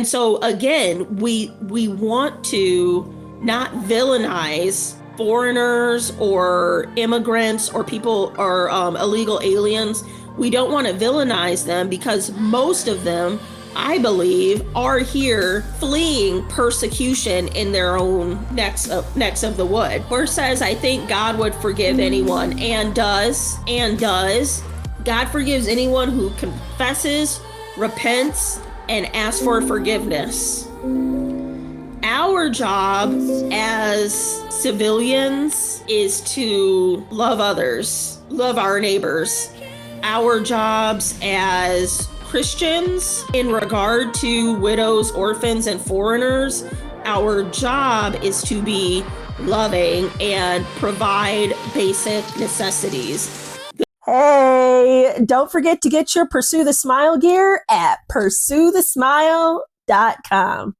And so again, we want to not villainize foreigners or immigrants or people or illegal aliens. We don't want to villainize them because most of them, I believe, are here fleeing persecution in their own necks of the wood. Verse says, I think God would forgive anyone, and does. God forgives anyone who confesses, repents, and asks for forgiveness. Our job as civilians is to love others, love our neighbors. Our jobs as Christians in regard to widows, orphans, and foreigners, our job is to be loving and provide basic necessities. Hey, don't forget to get your Pursue the Smile gear at pursuethesmile.com.